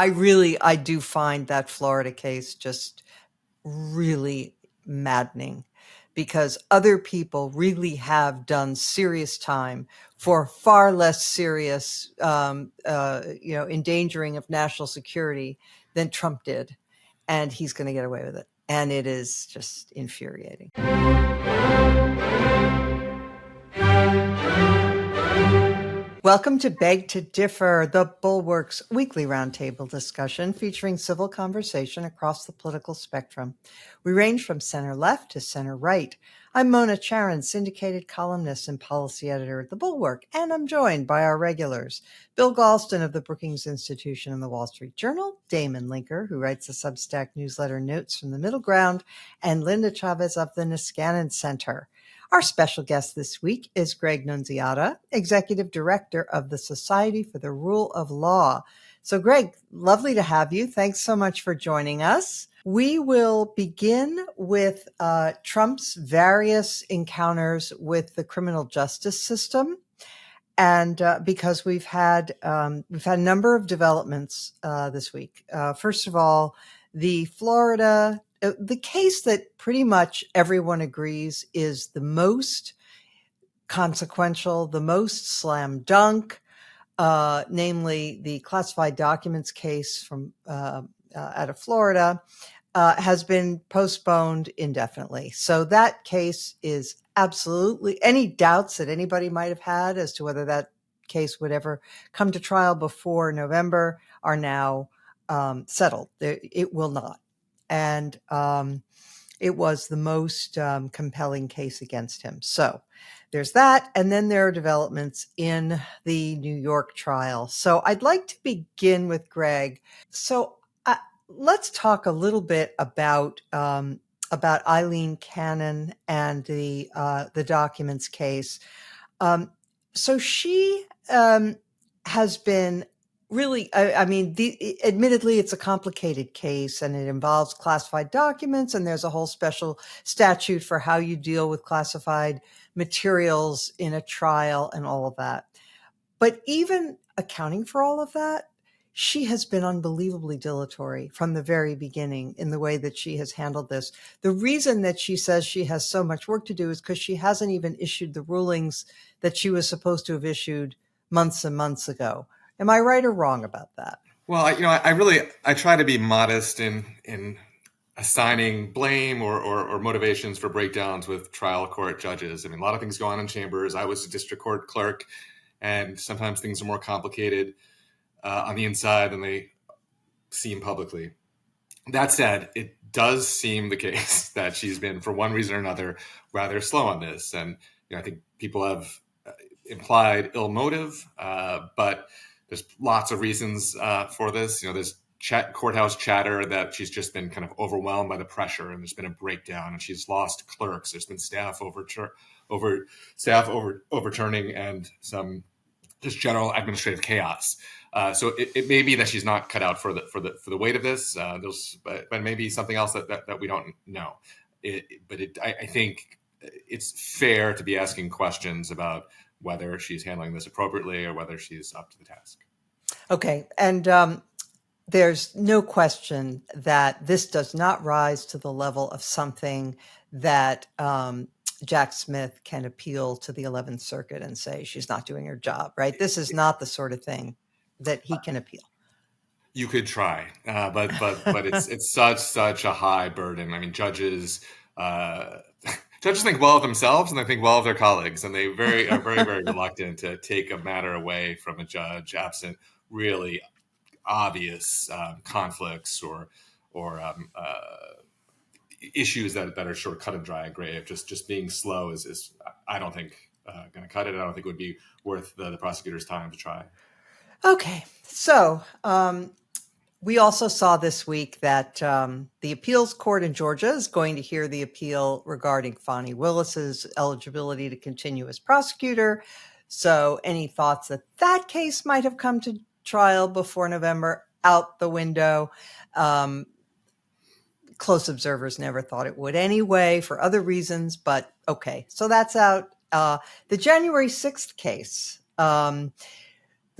I do find that Florida case just really maddening because other people really have done serious time for far less serious, endangering of national security than Trump did. And he's going to get away with it. And it is just infuriating. Welcome to Beg to Differ, the Bulwark's weekly roundtable discussion featuring civil conversation across the political spectrum. We range from center left to center right. I'm Mona Charon, syndicated columnist and policy editor at the Bulwark, and I'm joined by our regulars, Bill Galston of the Brookings Institution and the Wall Street Journal, Damon Linker, who writes the Substack newsletter Notes from the Middle Ground, and Linda Chavez of the Niskanen Center. Our special guest this week is Gregg Nunziata, Executive Director of the Society for the Rule of Law. So, Gregg, lovely to have you. Thanks so much for joining us. We will begin with Trump's various encounters with the criminal justice system, and because we've had a number of developments this week. First of all, the case that pretty much everyone agrees is the most consequential, the most slam dunk, namely the classified documents case from out of Florida, has been postponed indefinitely. So that case is absolutely, any doubts that anybody might have had as to whether that case would ever come to trial before November are now settled. It will not. And it was the most compelling case against him. So there's that. And then there are developments in the New York trial. So I'd like to begin with Gregg. So let's talk a little bit about Eileen Cannon and the documents case. So she has been really, admittedly, it's a complicated case and it involves classified documents, and there's a whole special statute for how you deal with classified materials in a trial and all of that. But even accounting for all of that, she has been unbelievably dilatory from the very beginning in the way that she has handled this. The reason that she says she has so much work to do is because she hasn't even issued the rulings that she was supposed to have issued months and months ago. Am I right or wrong about that? Well, I try to be modest in assigning blame or motivations for breakdowns with trial court judges. I mean, a lot of things go on in chambers. I was a district court clerk, and sometimes things are more complicated on the inside than they seem publicly. That said, it does seem the case that she's been, for one reason or another, rather slow on this. And I think people have implied ill motive, but there's lots of reasons for this. There's courthouse chatter that she's just been kind of overwhelmed by the pressure, and there's been a breakdown, and she's lost clerks. There's been staff overturning, and some just general administrative chaos. So it may be that she's not cut out for the weight of this. But maybe something else that we don't know. I think it's fair to be asking questions about whether she's handling this appropriately or whether she's up to the task. Okay. And there's no question that this does not rise to the level of something that Jack Smith can appeal to the 11th Circuit and say she's not doing her job, right? This is not the sort of thing that he can appeal. You could try, but it's such a high burden. I mean, judges think well of themselves and they think well of their colleagues, and they are very reluctant to take a matter away from a judge absent really obvious conflicts or issues that are sort of cut and dry and grave. Just being slow is I don't think going to cut it. I don't think it would be worth the prosecutor's time to try. Okay, so we also saw this week that the appeals court in Georgia is going to hear the appeal regarding Fani Willis's eligibility to continue as prosecutor. So any thoughts that case might have come to trial before November, out the window. Close observers never thought it would anyway for other reasons, but okay. So that's out. The January 6th case, the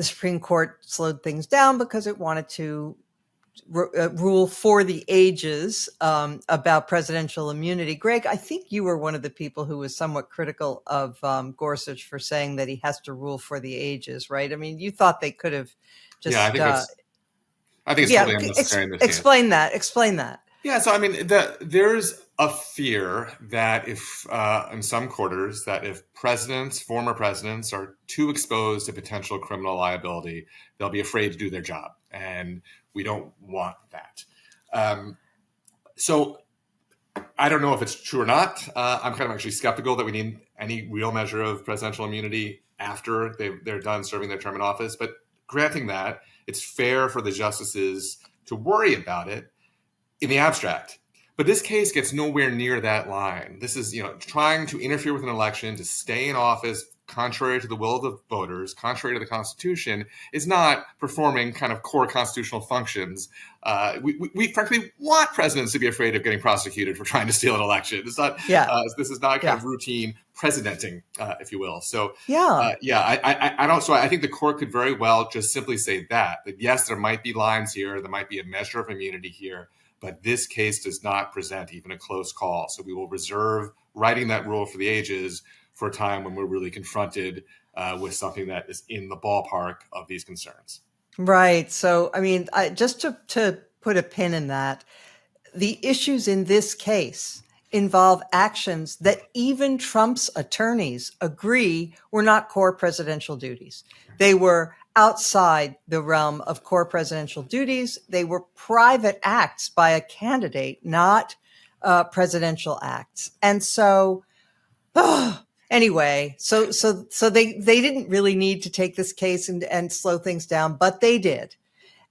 Supreme Court slowed things down because it wanted to rule for the ages about presidential immunity. Greg, I think you were one of the people who was somewhat critical of Gorsuch for saying that he has to rule for the ages, right? I mean, you thought they could have Yeah, just I think it's totally unnecessary in this case. Explain that. Yeah, so I mean, there's a fear that if in some quarters that if former presidents, are too exposed to potential criminal liability, they'll be afraid to do their job, and we don't want that. So I don't know if it's true or not. I'm kind of actually skeptical that we need any real measure of presidential immunity after they're done serving their term in office. But granting that, it's fair for the justices to worry about it in the abstract. But this case gets nowhere near that line. This is, trying to interfere with an election to stay in office contrary to the will of the voters, contrary to the Constitution, is not performing kind of core constitutional functions. We frankly want presidents to be afraid of getting prosecuted for trying to steal an election. It's not. This is not kind of routine presidenting, if you will. So I don't. So I think the court could very well just simply say that yes, there might be lines here, there might be a measure of immunity here, but this case does not present even a close call. So we will reserve writing that rule for the ages for a time when we're really confronted with something that is in the ballpark of these concerns. Right. So, I mean, just to put a pin in that, the issues in this case involve actions that even Trump's attorneys agree were not core presidential duties. They were outside the realm of core presidential duties. They were private acts by a candidate, not presidential acts. And so, anyway, so they didn't really need to take this case and slow things down, but they did.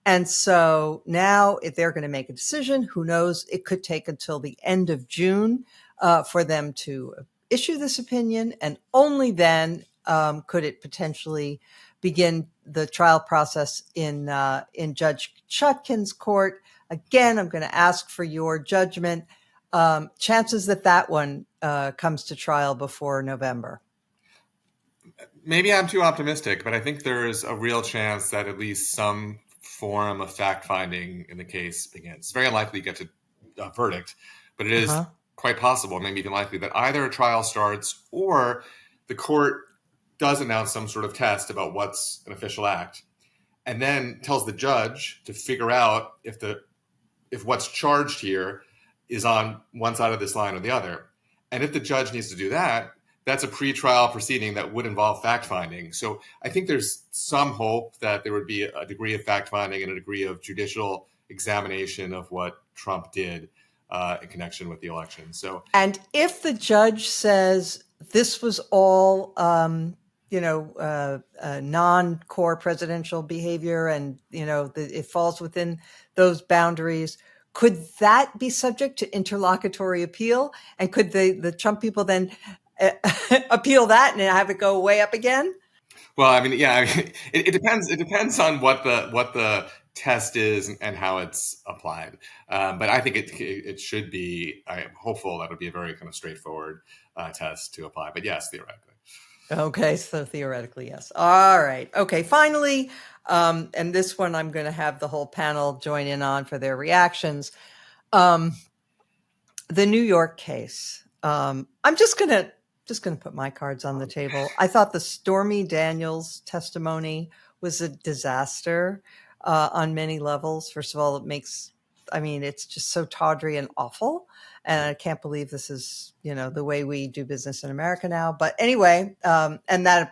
And so now if they're going to make a decision, who knows, it could take until the end of June for them to issue this opinion. And only then could it potentially begin the trial process in Judge Chutkan's court. Again, I'm going to ask for your judgment. Chances that one comes to trial before November. Maybe I'm too optimistic, but I think there is a real chance that at least some form of fact-finding in the case begins. It's very unlikely to get to a verdict, but it is quite possible, maybe even likely, that either a trial starts or the court does announce some sort of test about what's an official act, and then tells the judge to figure out if what's charged here is on one side of this line or the other. And if the judge needs to do that, that's a pretrial proceeding that would involve fact-finding. So I think there's some hope that there would be a degree of fact-finding and a degree of judicial examination of what Trump did in connection with the election. So, and if the judge says this was all, non-core presidential behavior, and it falls within those boundaries, could that be subject to interlocutory appeal? And could the Trump people then appeal that and have it go way up again? Well, I mean, it depends. It depends on what the test is and how it's applied. But I think it should be. I am hopeful that it'll be a very kind of straightforward test to apply. But yes, theoretically. Okay, so theoretically, yes. All right. Okay, finally, and this one I'm going to have the whole panel join in on for their reactions. The New York case. I'm just going to put my cards on the table. I thought the Stormy Daniels testimony was a disaster on many levels. First of all, it's just so tawdry and awful. And I can't believe this is, the way we do business in America now. But anyway, and that,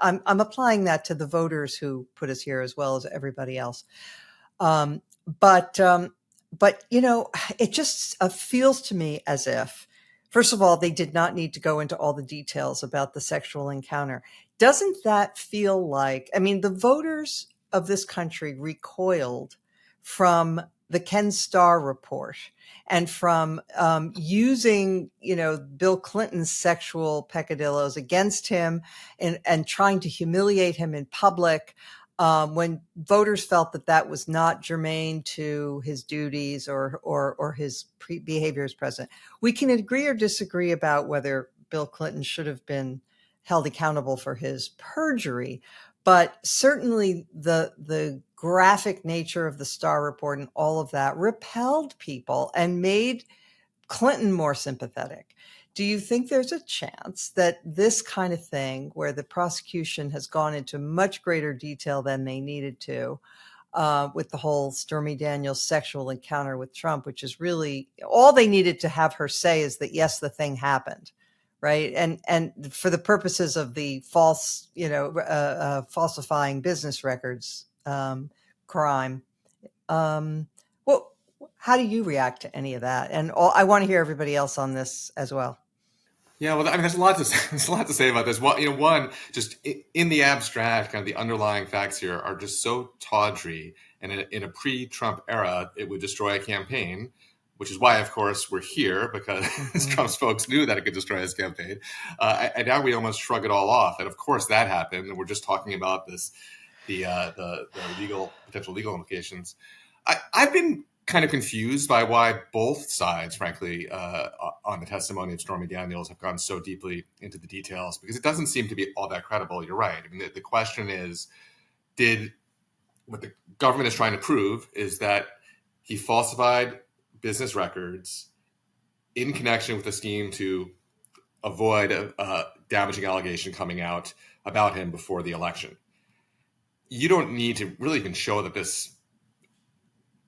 I'm applying that to the voters who put us here as well as everybody else. But it just feels to me as if, first of all, they did not need to go into all the details about the sexual encounter. Doesn't that feel like, the voters of this country recoiled from the Ken Starr report and from using, Bill Clinton's sexual peccadillos against him and trying to humiliate him in public, when voters felt that was not germane to his duties or his behavior as president. We can agree or disagree about whether Bill Clinton should have been held accountable for his perjury, but certainly the graphic nature of the Starr report and all of that repelled people and made Clinton more sympathetic. Do you think there's a chance that this kind of thing, where the prosecution has gone into much greater detail than they needed to, with the whole Stormy Daniels sexual encounter with Trump, which is really all they needed to have her say is that, yes, the thing happened, right? And for the purposes of the false, falsifying business records crime. Well, how do you react to any of that? And I want to hear everybody else on this as well. Yeah, well, I mean, there's a lot to say about this. One, just in the abstract, kind of the underlying facts here are just so tawdry, and in a pre-Trump era, it would destroy a campaign, which is why, of course, we're here, because Trump's folks knew that it could destroy his campaign. And now we almost shrug it all off. And of course, that happened. And we're just talking about the potential legal implications. I've been kind of confused by why both sides, frankly, on the testimony of Stormy Daniels have gone so deeply into the details, because it doesn't seem to be all that credible. You're right. I mean, the question is, what the government is trying to prove is that he falsified business records in connection with a scheme to avoid a damaging allegation coming out about him before the election. You don't need to really even show that this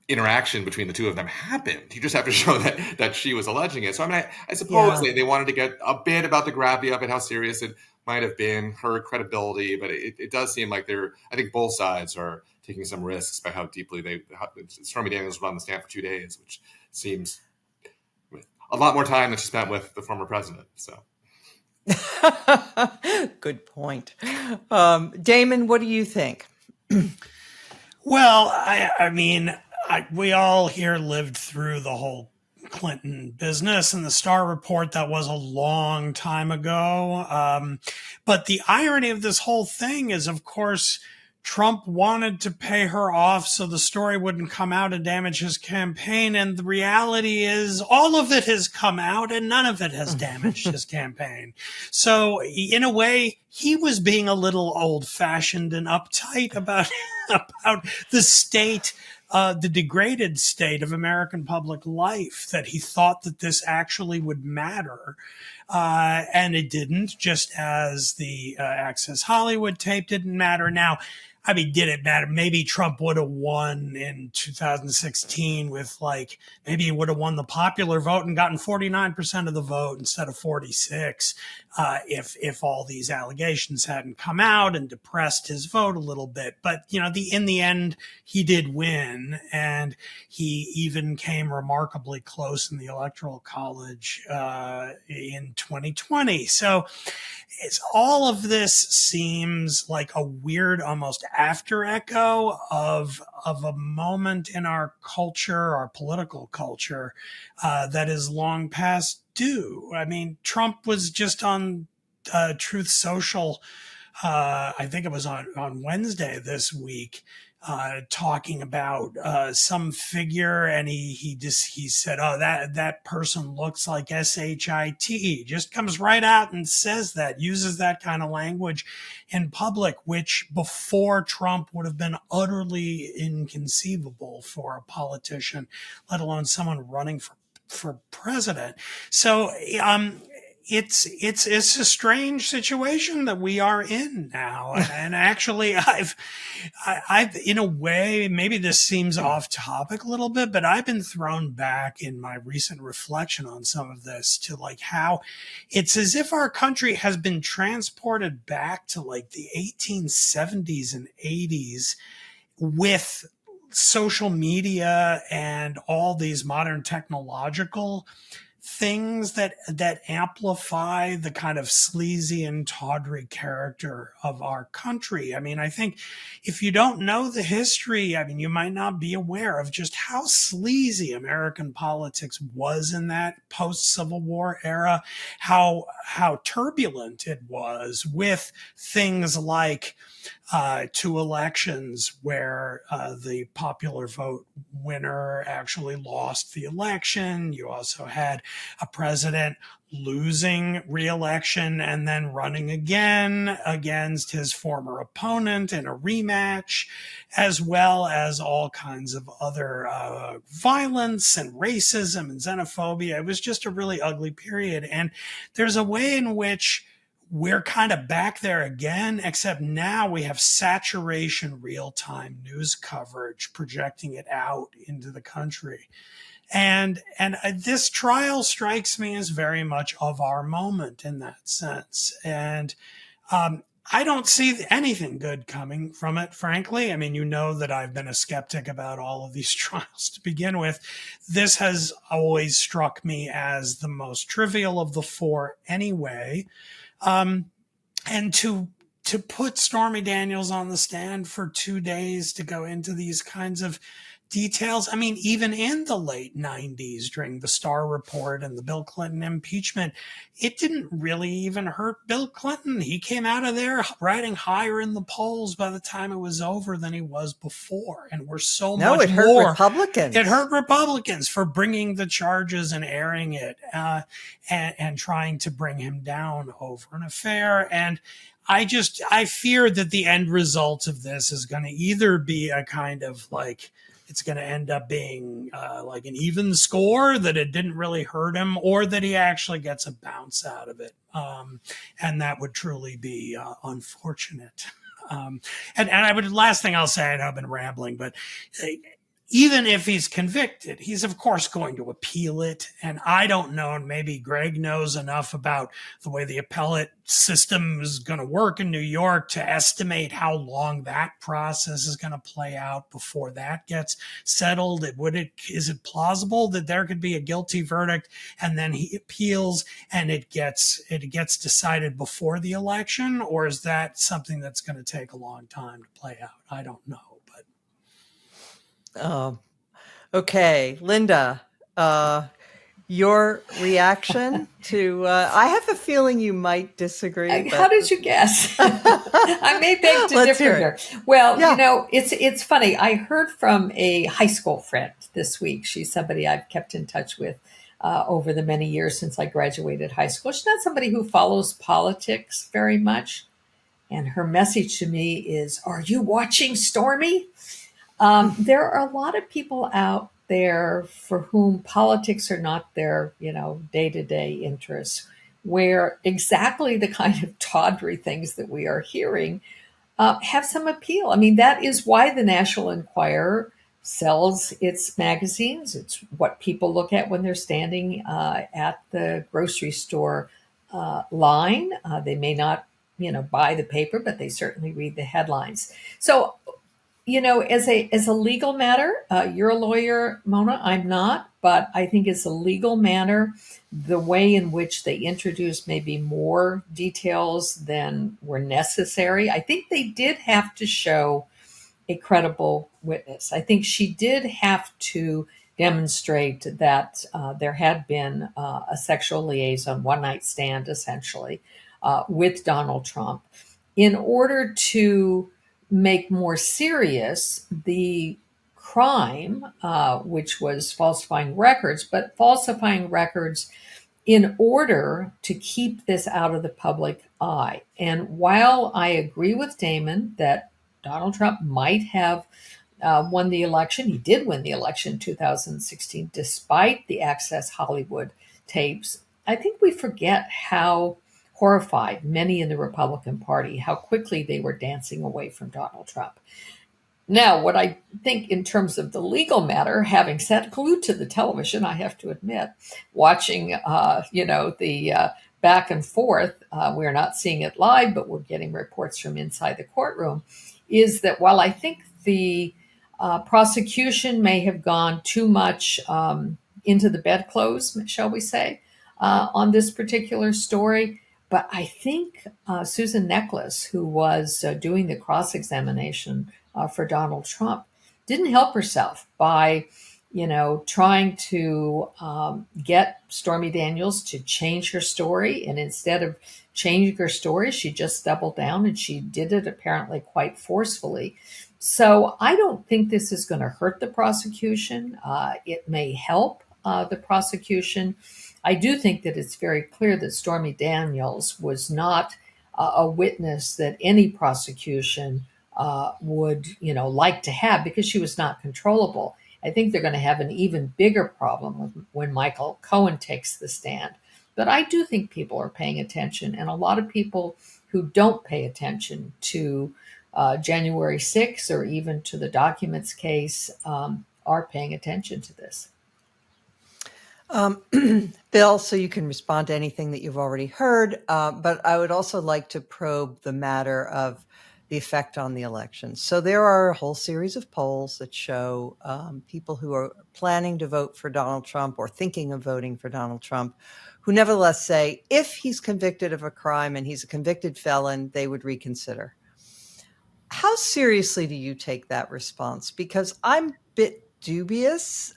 interaction between the two of them happened. You just have to show that she was alleging it. So, I mean, I suppose they wanted to get a bit about the gravity of it, how serious it might have been, her credibility, but it does seem like I think both sides are taking some risks by how deeply Stormy Daniels was on the stand for 2 days, which seems a lot more time than she spent with the former president. So, good point. Damon, what do you think? Well, I mean, we all here lived through the whole Clinton business and the Starr report. That was a long time ago. But the irony of this whole thing is, of course, Trump wanted to pay her off so the story wouldn't come out and damage his campaign. And the reality is all of it has come out and none of it has damaged his campaign. So in a way, he was being a little old fashioned and uptight about the state, the degraded state of American public life, that he thought that this actually would matter. And it didn't, just as the Access Hollywood tape didn't matter. Now, I mean, did it matter? Maybe Trump would have won in 2016 with maybe he would have won the popular vote and gotten 49% of the vote instead of 46, if all these allegations hadn't come out and depressed his vote a little bit. But, in the end, he did win, and he even came remarkably close in the Electoral College in 2020. So all of this seems like a weird, almost after echo of a moment in our culture, our political culture, that is long past due. I mean, Trump was just on Truth Social, I think it was on Wednesday this week, talking about some figure, and he said, "Oh, that person looks like SHIT." Just comes right out and says that, uses that kind of language in public, which before Trump would have been utterly inconceivable for a politician, let alone someone running for president. So it's a strange situation that we are in now. And actually, I've in a way, maybe this seems off topic a little bit, but I've been thrown back in my recent reflection on some of this to how it's as if our country has been transported back to the 1870s and 80s with social media and all these modern technological things that amplify the kind of sleazy and tawdry character of our country. I mean, I think if you don't know the history, I mean, you might not be aware of just how sleazy American politics was in that post-Civil War era, how turbulent it was, with things like two elections where the popular vote winner actually lost the election. You also had a president losing re-election and then running again against his former opponent in a rematch, as well as all kinds of other violence and racism and xenophobia. It was just a really ugly period. And there's a way in which we're kind of back there again, except now we have saturation real-time news coverage projecting it out into the country. And this trial strikes me as very much of our moment in that sense. And I don't see anything good coming from it, frankly. I mean, you know that I've been a skeptic about all of these trials to begin with. This has always struck me as the most trivial of the four anyway. And to put Stormy Daniels on the stand for 2 days to go into these kinds of details. I mean, even in the late 90s during the Starr Report and the Bill Clinton impeachment, it didn't really even hurt Bill Clinton. He came out of there riding higher in the polls by the time it was over than he was before. And we're so much more. No, it hurt Republicans. It hurt Republicans for bringing the charges and airing it and trying to bring him down over an affair. And I fear that the end result of this is going to either be a kind of like, it's going to end up being like an even score, that it didn't really hurt him, or that he actually gets a bounce out of it. And that would truly be unfortunate. Last thing I'll say, I know I've been rambling, but even if he's convicted, he's of course going to appeal it. And I don't know, and maybe Gregg knows enough about the way the appellate system is going to work in New York to estimate how long that process is going to play out before that gets settled. Is it plausible that there could be a guilty verdict and then he appeals and it gets decided before the election? Or is that something that's going to take a long time to play out? I don't know. Okay, Linda, your reaction to, I have a feeling you might disagree. How did you guess? I may beg to differ here. Well, yeah. It's funny. I heard from a high school friend this week. She's somebody I've kept in touch with over the many years since I graduated high school. She's not somebody who follows politics very much. And her message to me is, are you watching Stormy? There are a lot of people out there for whom politics are not their, day-to-day interests, where exactly the kind of tawdry things that we are hearing have some appeal. I mean, that is why the National Enquirer sells its magazines. It's what people look at when they're standing at the grocery store line. They may not, buy the paper, but they certainly read the headlines. So, as a legal matter, you're a lawyer, Mona, I'm not, but I think as a legal matter, the way in which they introduced maybe more details than were necessary, I think they did have to show a credible witness. I think she did have to demonstrate that there had been a sexual liaison, one night stand, essentially, with Donald Trump in order to make more serious the crime, which was falsifying records, but falsifying records in order to keep this out of the public eye. And while I agree with Damon that Donald Trump might have won the election, he did win the election in 2016, despite the Access Hollywood tapes, I think we forget how horrified many in the Republican Party, how quickly they were dancing away from Donald Trump. Now, what I think in terms of the legal matter, having sat glued to the television, I have to admit, watching, the back and forth, we're not seeing it live, but we're getting reports from inside the courtroom, is that while I think the prosecution may have gone too much into the bedclothes, shall we say, on this particular story, but I think Susan Necklace, who was doing the cross-examination for Donald Trump, didn't help herself by trying to get Stormy Daniels to change her story. And instead of changing her story, she just doubled down, and she did it apparently quite forcefully. So I don't think this is going to hurt the prosecution. It may help the prosecution. I do think that it's very clear that Stormy Daniels was not a witness that any prosecution would, like to have, because she was not controllable. I think they're going to have an even bigger problem when Michael Cohen takes the stand. But I do think people are paying attention, and a lot of people who don't pay attention to January 6th or even to the documents case are paying attention to this. Bill, so you can respond to anything that you've already heard, but I would also like to probe the matter of the effect on the election. So there are a whole series of polls that show people who are planning to vote for Donald Trump or thinking of voting for Donald Trump, who nevertheless say if he's convicted of a crime and he's a convicted felon, they would reconsider. How seriously do you take that response? Because I'm a bit dubious,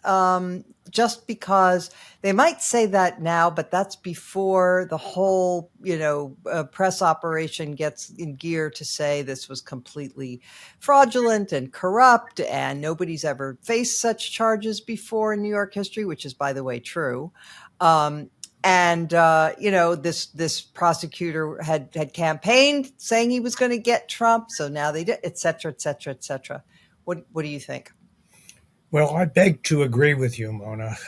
just because they might say that now, but that's before the whole, press operation gets in gear to say this was completely fraudulent and corrupt, and nobody's ever faced such charges before in New York history, which is, by the way, true. This prosecutor had campaigned saying he was going to get Trump. So now they did, et cetera, et cetera, et cetera. What do you think? Well, I beg to agree with you, Mona.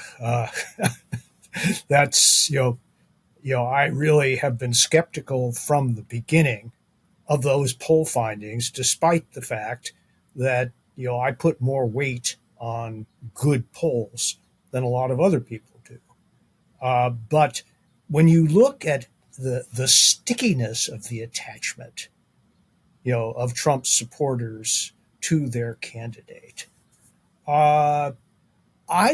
That's, I really have been skeptical from the beginning of those poll findings, despite the fact that, I put more weight on good polls than a lot of other people do. But when you look at the stickiness of the attachment, of Trump's supporters to their candidate, I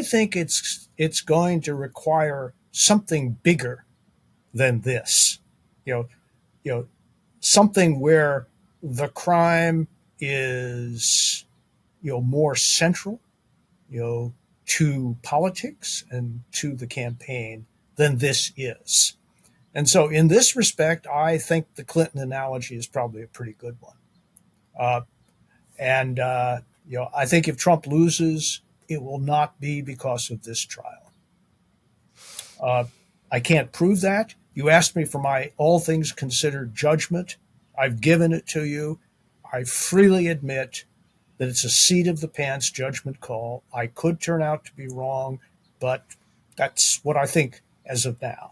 think it's going to require something bigger than this. Something where the crime is, more central, to politics and to the campaign than this is. And so in this respect, I think the Clinton analogy is probably a pretty good one. I think if Trump loses, it will not be because of this trial. I can't prove that. You asked me for my all things considered judgment. I've given it to you. I freely admit that it's a seat of the pants judgment call. I could turn out to be wrong, but that's what I think as of now.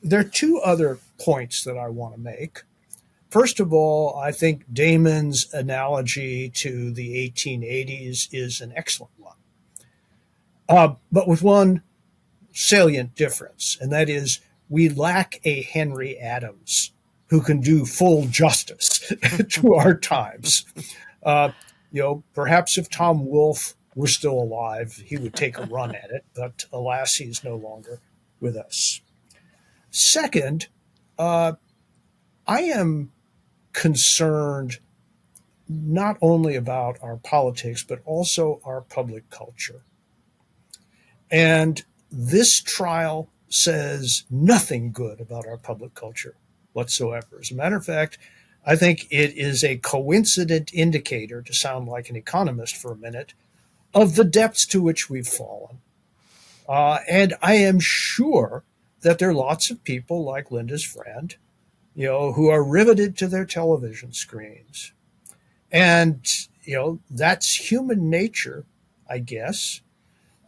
There are two other points that I want to make. First of all, I think Damon's analogy to the 1880s is an excellent one, but with one salient difference, and that is we lack a Henry Adams who can do full justice to our times. Perhaps if Tom Wolfe were still alive, he would take a run at it, but alas, he's no longer with us. Second, I am concerned not only about our politics, but also our public culture. And this trial says nothing good about our public culture whatsoever. As a matter of fact, I think it is a coincident indicator, to sound like an economist for a minute, of the depths to which we've fallen. And I am sure that there are lots of people like Linda's friend, who are riveted to their television screens. And, that's human nature, I guess.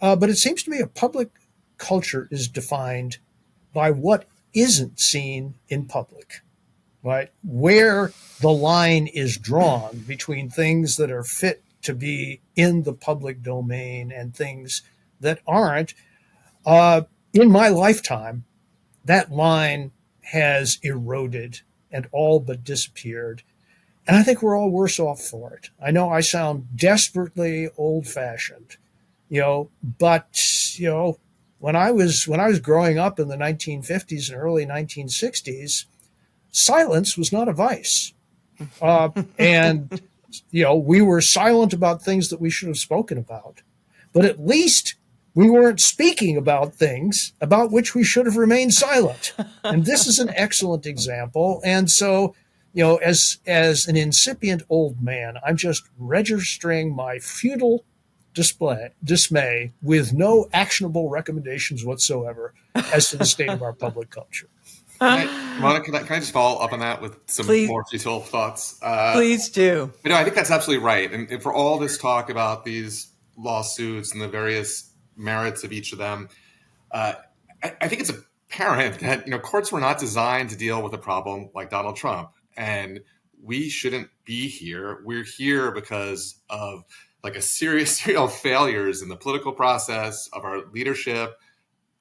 But it seems to me a public culture is defined by what isn't seen in public, right? Where the line is drawn between things that are fit to be in the public domain and things that aren't. In my lifetime, that line has eroded and all but disappeared. And I think we're all worse off for it. I know I sound desperately old-fashioned, but when I was growing up in the 1950s and early 1960s, silence was not a vice. And we were silent about things that we should have spoken about. but at least we weren't speaking about things about which we should have remained silent. And this is an excellent example. And so, as an incipient old man, I'm just registering my futile dismay with no actionable recommendations whatsoever as to the state of our public culture. Monica, can I just follow up on that with some more futile thoughts? Please do. I think that's absolutely right. And for all this talk about these lawsuits and the various merits of each of them, I think it's apparent that courts were not designed to deal with a problem like Donald Trump, and we shouldn't be here. We're here because of a series of failures in the political process, of our leadership,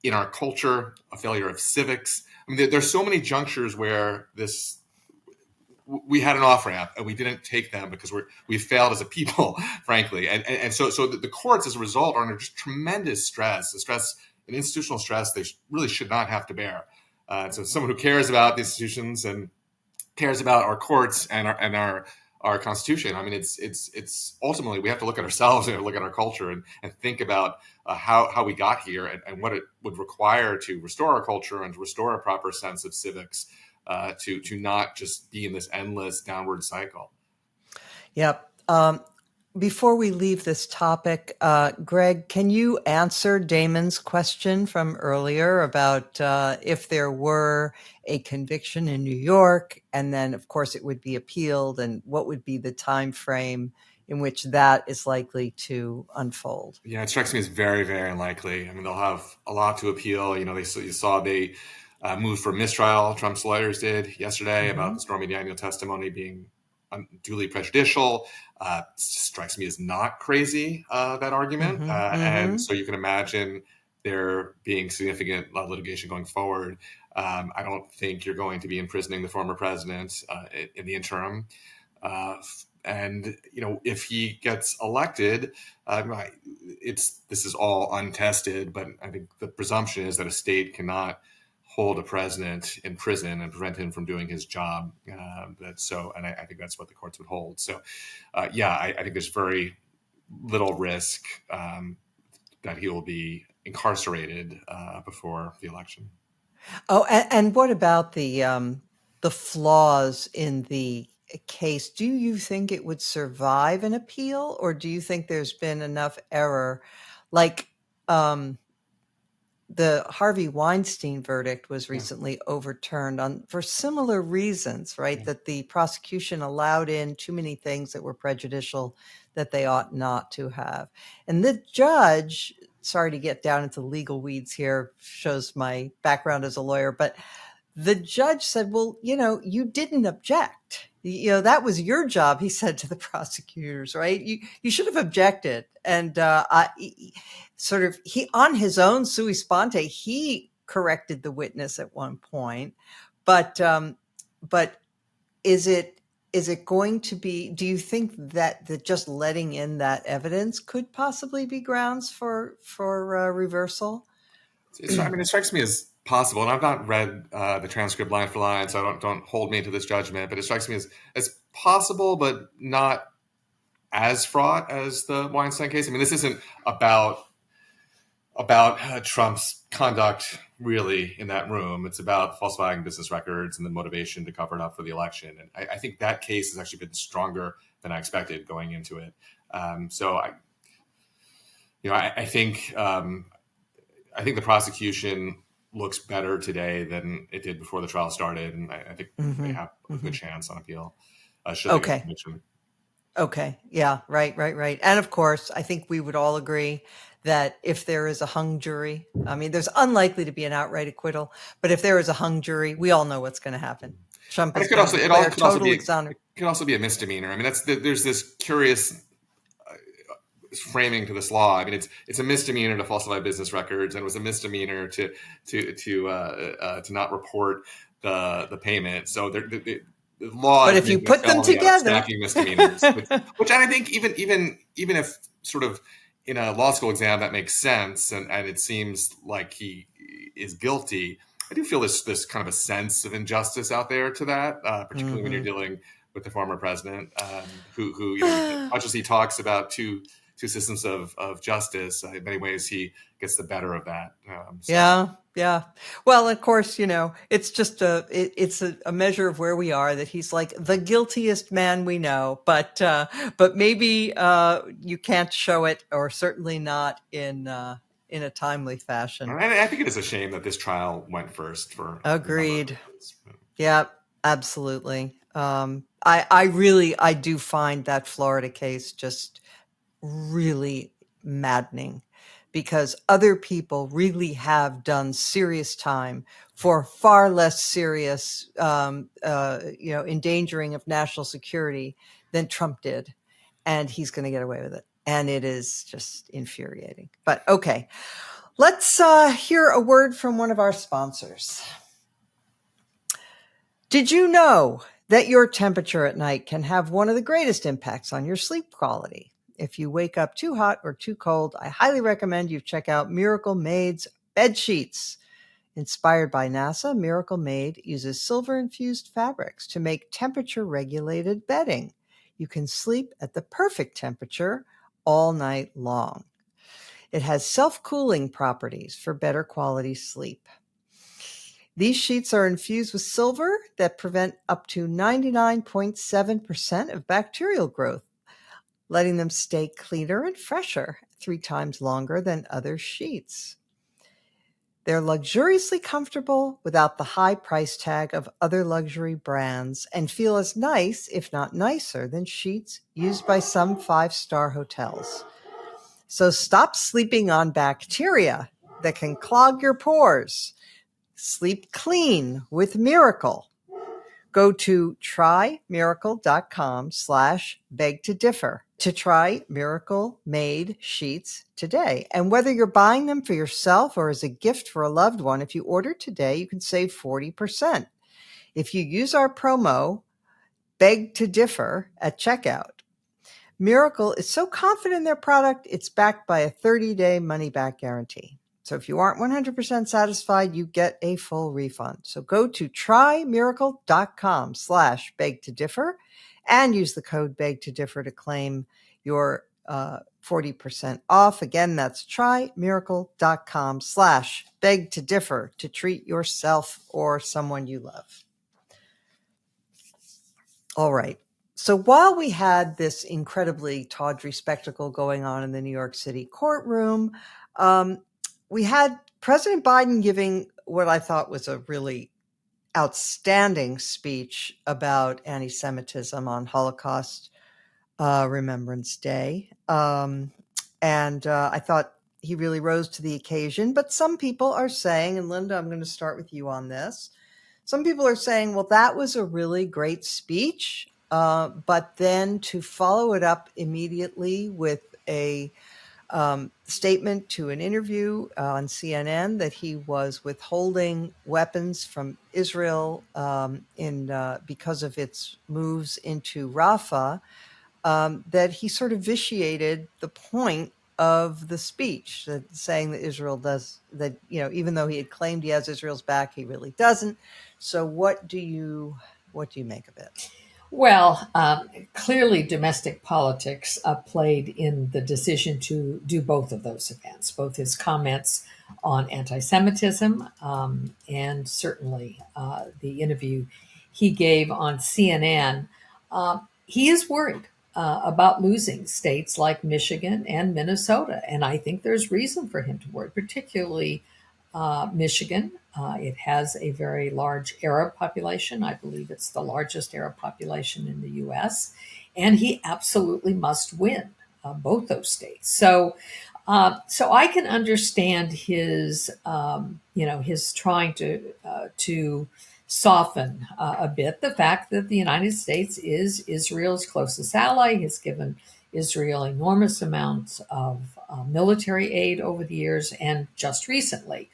in our culture, a failure of civics. I mean, there's so many junctures where we had an off-ramp and we didn't take them because we failed as a people, frankly. And so the courts, as a result, are under just tremendous stress, an institutional stress they really should not have to bear. So someone who cares about the institutions and cares about our courts and our Constitution, I mean, it's ultimately we have to look at ourselves and look at our culture and think about how we got here and what it would require to restore our culture and to restore a proper sense of civics, to not just be in this endless downward cycle. Yep. Before we leave this topic, Gregg, can you answer Damon's question from earlier about if there were a conviction in New York, and then, of course, it would be appealed, and what would be the time frame in which that is likely to unfold? Yeah, it strikes me as very, very unlikely. I mean, they'll have a lot to appeal. You saw they moved for mistrial. Trump's lawyers did yesterday about the Stormy Daniels testimony being unduly prejudicial. Strikes me as not crazy, that argument. And so you can imagine there being significant litigation going forward. I don't think you're going to be imprisoning the former president in the interim. And if he gets elected, this is all untested, but I think the presumption is that a state cannot hold a president in prison and prevent him from doing his job. And I think that's what the courts would hold. So, I think there's very little risk that he will be incarcerated before the election. Oh, and what about the flaws in the case? Do you think it would survive an appeal, or do you think there's been enough error, the Harvey Weinstein verdict was recently overturned for similar reasons, right? That the prosecution allowed in too many things that were prejudicial that they ought not to have. And the judge, sorry to get down into legal weeds here, shows my background as a lawyer, but the judge said, well, you didn't object. That was your job, he said to the prosecutors, right? You should have objected. And he on his own, sui sponte, he corrected the witness at one point. But is it going to be, do you think that just letting in that evidence could possibly be grounds for reversal? It strikes me as possible, and I've not read the transcript line for line, so don't hold me to this judgment, but it strikes me as possible, but not as fraught as the Weinstein case. I mean, this isn't about Trump's conduct really in that room. It's about falsifying business records and the motivation to cover it up for the election. And I think that case has actually been stronger than I expected going into it. I think the prosecution looks better today than it did before the trial started, and I think they have a good chance on appeal. Okay. Yeah. Right. And of course, I think we would all agree that if there is a hung jury, I mean, there's unlikely to be an outright acquittal, but if there is a hung jury, we all know what's going to happen. Trump is totally exonerated. It could also be a misdemeanor. I mean, there's this curious framing to this law. I mean, it's a misdemeanor to falsify business records, and it was a misdemeanor to not report the payment. So the law. But if you put them together, stacking misdemeanors, which I think even if sort of in a law school exam that makes sense, and it seems like he is guilty, I do feel this kind of a sense of injustice out there to that, particularly when you're dealing with the former president, who much as he talks about two systems of justice. In many ways, he gets the better of that. Yeah. Well, of course, it's just it's a measure of where we are, that he's like the guiltiest man we know, but maybe you can't show it, or certainly not in a timely fashion. I think it is a shame that this trial went first for Agreed. Yeah, absolutely. I do find that Florida case just really maddening, because other people really have done serious time for far less serious, endangering of national security than Trump did. And he's going to get away with it. And it is just infuriating. But okay, let's hear a word from one of our sponsors. Did you know that your temperature at night can have one of the greatest impacts on your sleep quality? If you wake up too hot or too cold, I highly recommend you check out Miracle Made's bed sheets. Inspired by NASA, Miracle Made uses silver-infused fabrics to make temperature-regulated bedding. You can sleep at the perfect temperature all night long. It has self-cooling properties for better quality sleep. These sheets are infused with silver that prevent up to 99.7% of bacterial growth, letting them stay cleaner and fresher 3 times longer than other sheets. They're luxuriously comfortable without the high price tag of other luxury brands, and feel as nice, if not nicer, than sheets used by some 5-star hotels. So stop sleeping on bacteria that can clog your pores. Sleep clean with Miracle. Go to trymiracle.com/beg-to-differ to try Miracle Made sheets today. And whether you're buying them for yourself or as a gift for a loved one, if you order today, you can save 40%. If you use our promo, beg-to-differ, at checkout. Miracle is so confident in their product, it's backed by a 30-day money-back guarantee. So if you aren't 100% satisfied, you get a full refund. So go to trymiracle.com/beg-to-differ and use the code beg-to-differ to claim your 40% off. Again, that's trymiracle.com/beg-to-differ to treat yourself or someone you love. All right. So while we had this incredibly tawdry spectacle going on in the New York City courtroom, we had President Biden giving what I thought was a really outstanding speech about anti-Semitism on Holocaust Remembrance Day. And I thought he really rose to the occasion. But some people are saying, and Linda, I'm going to start with you on this. Some people are saying, well, that was a really great speech. But then to follow it up immediately with a statement to an interview on CNN that he was withholding weapons from Israel because of its moves into Rafah, that he sort of vitiated the point of the speech, that saying that Israel does that, even though he had claimed he has Israel's back, he really doesn't. So what do you make of it? Well, clearly domestic politics played in the decision to do both of those events, both his comments on anti-Semitism and certainly the interview he gave on CNN. He is worried about losing states like Michigan and Minnesota, and I think there's reason for him to worry, particularly Michigan. It has a very large Arab population. I believe it's the largest Arab population in the U.S. And he absolutely must win both those states. So I can understand his, his trying to soften a bit the fact that the United States is Israel's closest ally, has given Israel enormous amounts of military aid over the years and just recently.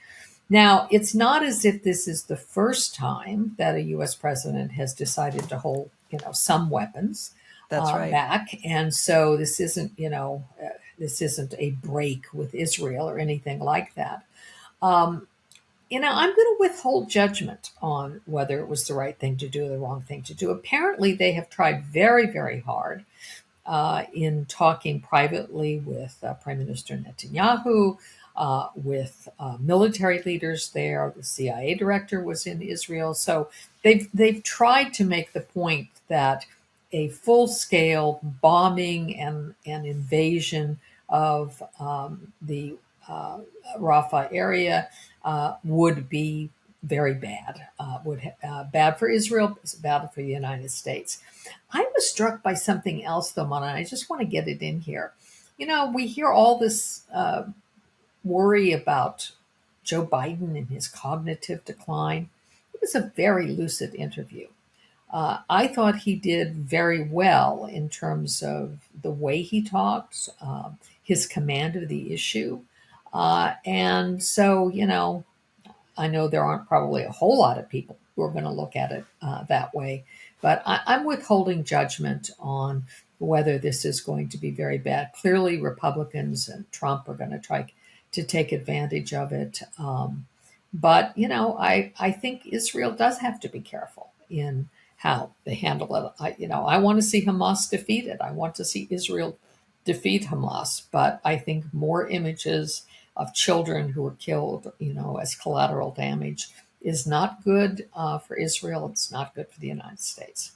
Now, it's not as if this is the first time that a U.S. president has decided to hold, some weapons back. And so this isn't a break with Israel or anything like that. I'm going to withhold judgment on whether it was the right thing to do or the wrong thing to do. Apparently, they have tried very, very hard in talking privately with Prime Minister Netanyahu, with military leaders there. The CIA director was in Israel. So they've tried to make the point that a full-scale bombing and invasion of the Rafah area would be very bad. Bad for Israel, bad for the United States. I was struck by something else, though, Mona, and I just want to get it in here. We hear all this worry about Joe Biden and his cognitive decline. It was a very lucid interview. I thought he did very well in terms of the way he talked, his command of the issue. And so, I know there aren't probably a whole lot of people who are going to look at it that way, but I'm withholding judgment on whether this is going to be very bad. Clearly, Republicans and Trump are going to try to take advantage of it. But, I think Israel does have to be careful in how they handle it. I want to see Hamas defeated. I want to see Israel defeat Hamas, but I think more images of children who were killed, as collateral damage is not good for Israel. It's not good for the United States.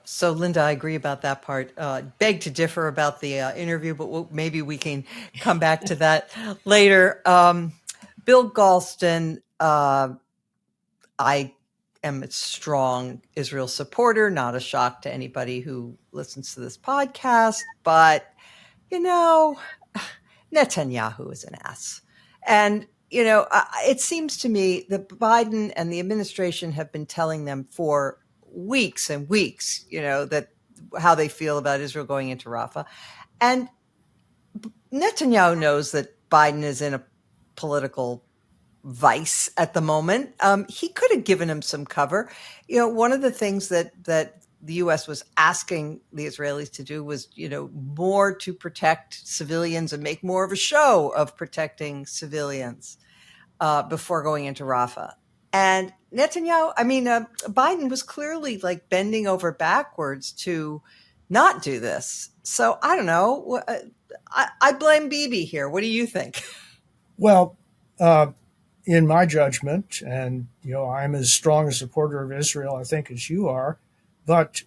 So, Linda, I agree about that part. Beg to differ about the interview, but maybe we can come back to that later. Bill Galston, I am a strong Israel supporter, not a shock to anybody who listens to this podcast, but, Netanyahu is an ass. And, it seems to me that Biden and the administration have been telling them for weeks and weeks, that how they feel about Israel going into Rafah. And Netanyahu knows that Biden is in a political vice at the moment. He could have given him some cover. One of the things that the U.S. was asking the Israelis to do was, more to protect civilians and make more of a show of protecting civilians before going into Rafah. And Netanyahu, Biden was clearly like bending over backwards to not do this. So I don't know. I blame Bibi here. What do you think? Well, in my judgment, and I'm as strong a supporter of Israel, I think, as you are, but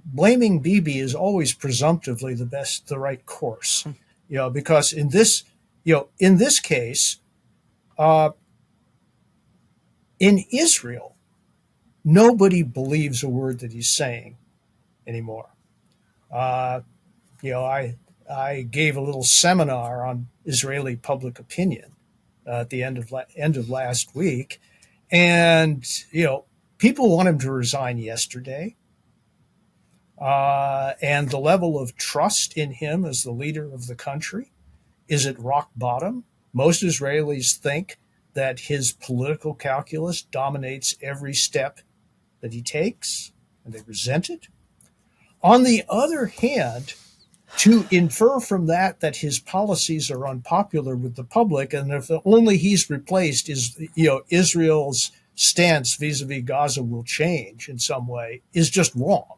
blaming Bibi is always presumptively the right course, because in this case, in Israel, nobody believes a word that he's saying anymore. I gave a little seminar on Israeli public opinion at the end of last week, and people want him to resign yesterday. And the level of trust in him as the leader of the country is at rock bottom. Most Israelis think that his political calculus dominates every step that he takes, and they resent it. On the other hand, to infer from that his policies are unpopular with the public, and if only he's replaced is, Israel's stance vis-a-vis Gaza will change in some way, is just wrong.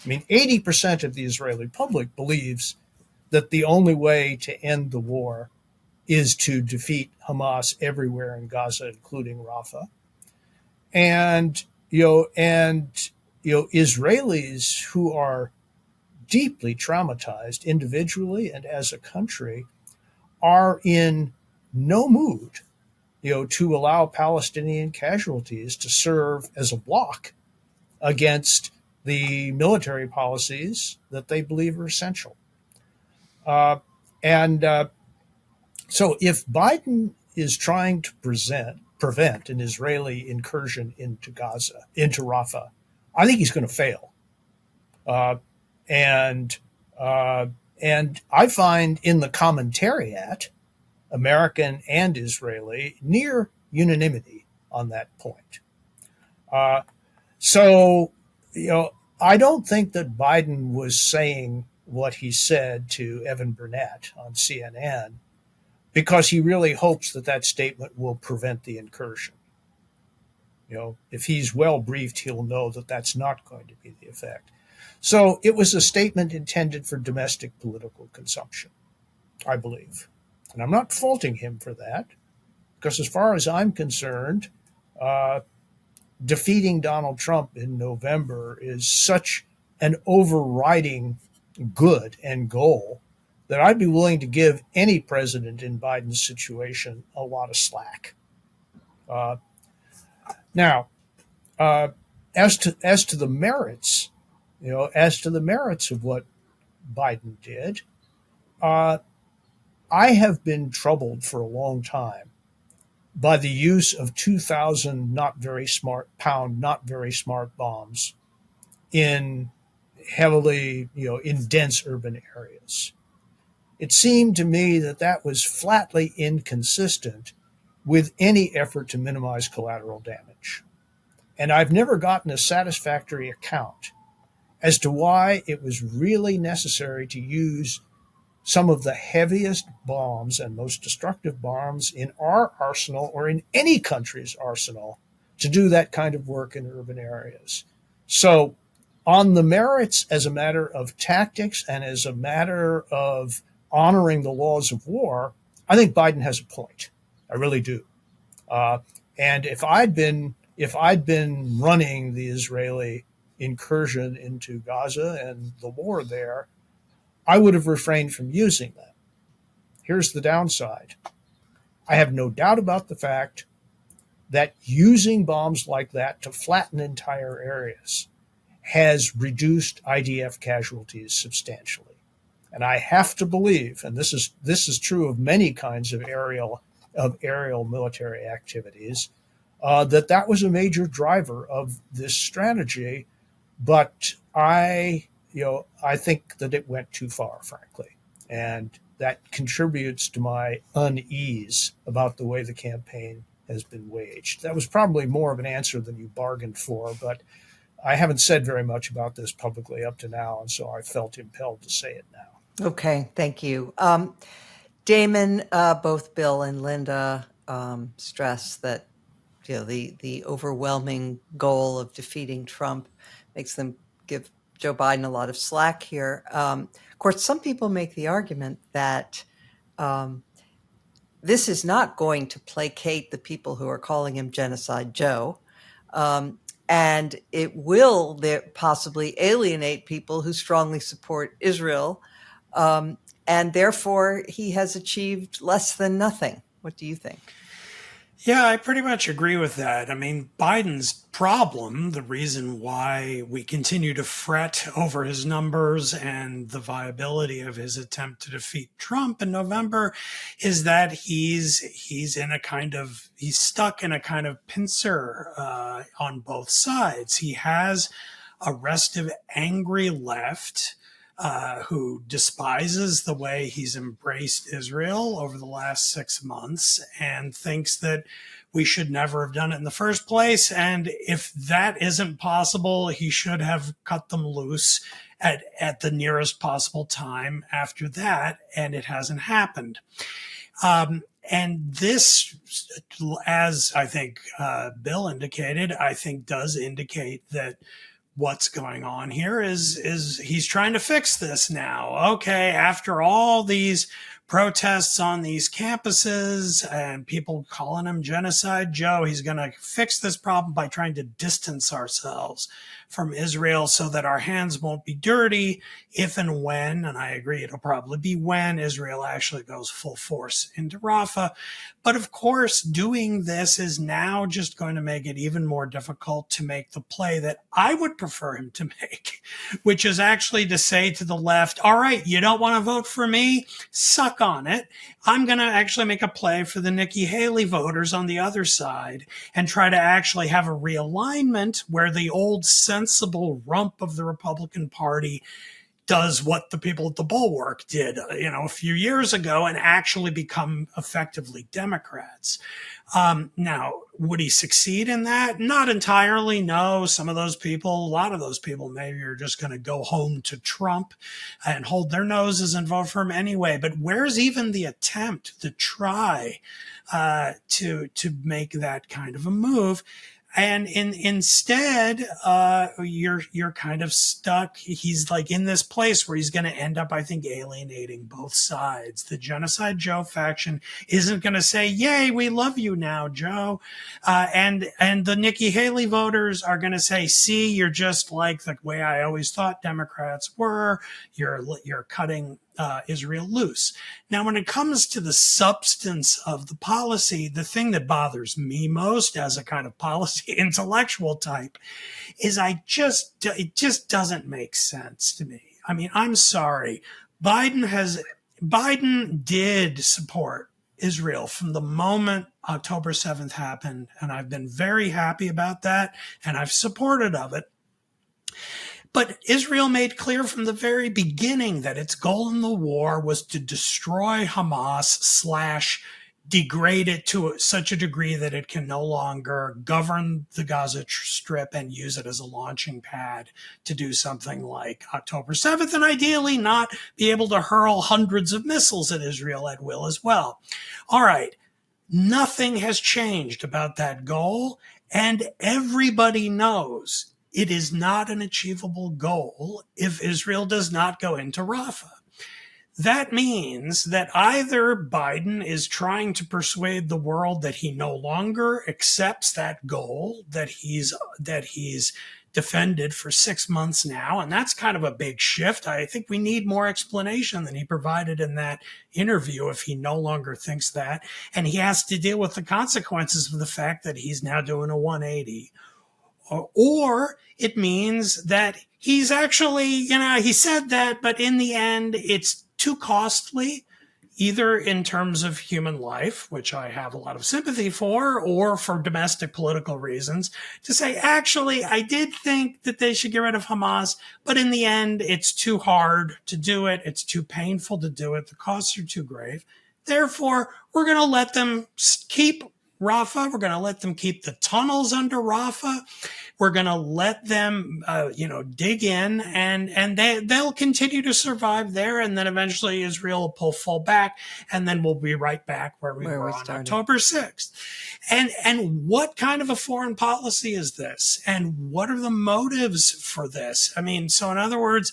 80% of the Israeli public believes that the only way to end the war is to defeat Hamas everywhere in Gaza, including Rafah. And Israelis who are deeply traumatized individually and as a country are in no mood, to allow Palestinian casualties to serve as a block against the military policies that they believe are essential. So if Biden is trying to prevent an Israeli incursion into Rafah, I think he's going to fail. And I find in the commentariat, American and Israeli, near unanimity on that point. So I don't think that Biden was saying what he said to Evan Burnett on CNN because he really hopes that statement will prevent the incursion. If he's well briefed, he'll know that that's not going to be the effect. So it was a statement intended for domestic political consumption, I believe. And I'm not faulting him for that, because as far as I'm concerned, defeating Donald Trump in November is such an overriding good and goal that I'd be willing to give any president in Biden's situation a lot of slack. Now, as to the merits, as to the merits of what Biden did, I have been troubled for a long time by the use of 2,000 not very smart bombs in heavily, in dense urban areas. It seemed to me that that was flatly inconsistent with any effort to minimize collateral damage. And I've never gotten a satisfactory account as to why it was really necessary to use some of the heaviest bombs and most destructive bombs in our arsenal or in any country's arsenal to do that kind of work in urban areas. So on the merits, as a matter of tactics and as a matter of honoring the laws of war, I think Biden has a point. I really do. And if I'd been running the Israeli incursion into Gaza and the war there, I would have refrained from using them. Here's the downside. I have no doubt about the fact that using bombs like that to flatten entire areas has reduced IDF casualties substantially. And I have to believe, and this is true of many kinds of aerial military activities, that was a major driver of this strategy. But I think that it went too far, frankly, and that contributes to my unease about the way the campaign has been waged. That was probably more of an answer than you bargained for, but I haven't said very much about this publicly up to now, and so I felt impelled to say it now. Okay, thank you. Damon, both Bill and Linda stress that the overwhelming goal of defeating Trump makes them give Joe Biden a lot of slack here. Of course, some people make the argument that this is not going to placate the people who are calling him Genocide Joe. And it will possibly alienate people who strongly support Israel. And therefore, he has achieved less than nothing. What do you think? Yeah, I pretty much agree with that. I mean, Biden's problem, the reason why we continue to fret over his numbers and the viability of his attempt to defeat Trump in November, is that he's stuck in a kind of pincer on both sides. He has a restive, angry left who despises the way he's embraced Israel over the last 6 months and thinks that we should never have done it in the first place. And if that isn't possible, he should have cut them loose at the nearest possible time after that. And it hasn't happened. And this, as I think Bill indicated, I think does indicate that what's going on here is he's trying to fix this now. Okay, after all these protests on these campuses and people calling him Genocide Joe, he's going to fix this problem by trying to distance ourselves from Israel so that our hands won't be dirty if and when, and I agree it'll probably be when, Israel actually goes full force into Rafah. But of course, doing this is now just going to make it even more difficult to make the play that I would prefer him to make, which is actually to say to the left, all right, you don't want to vote for me? Suck on it. I'm going to actually make a play for the Nikki Haley voters on the other side and try to actually have a realignment where the old sensible rump of the Republican Party does what the people at the Bulwark did, a few years ago and actually become effectively Democrats. Now, would he succeed in that? Not entirely, no. A lot of those people maybe are just going to go home to Trump and hold their noses and vote for him anyway. But where's even the attempt to try to make that kind of a move? And instead, you're kind of stuck. He's like in this place where he's going to end up, I think, alienating both sides. The Genocide Joe faction isn't going to say, "Yay, we love you now, Joe," and the Nikki Haley voters are going to say, "See, you're just like the way I always thought Democrats were. You're cutting Israel loose." Now, when it comes to the substance of the policy, the thing that bothers me most as a kind of policy intellectual type is it just doesn't make sense to me. I mean, I'm sorry. Biden did support Israel from the moment October 7th happened, and I've been very happy about that, and I've supported of it. But Israel made clear from the very beginning that its goal in the war was to destroy Hamas / degrade it to such a degree that it can no longer govern the Gaza Strip and use it as a launching pad to do something like October 7th, and ideally not be able to hurl hundreds of missiles at Israel at will as well. All right. Nothing has changed about that goal, and everybody knows it is not an achievable goal if Israel does not go into Rafah. That means that either Biden is trying to persuade the world that he no longer accepts that goal that he's defended for 6 months now, and that's kind of a big shift. I think we need more explanation than he provided in that interview if he no longer thinks that, and he has to deal with the consequences of the fact that he's now doing a 180. Or it means that he's actually, he said that, but in the end, it's too costly, either in terms of human life, which I have a lot of sympathy for, or for domestic political reasons, to say, actually, I did think that they should get rid of Hamas, but in the end, it's too hard to do it. It's too painful to do it. The costs are too grave. Therefore, we're going to let them keep Rafah. We're going to let them keep the tunnels under Rafah. We're going to let them, dig in, and they'll continue to survive there. And then eventually Israel will pull full back, and then we'll be right back where we were on October 6th. And what kind of a foreign policy is this? And what are the motives for this? I mean, so in other words,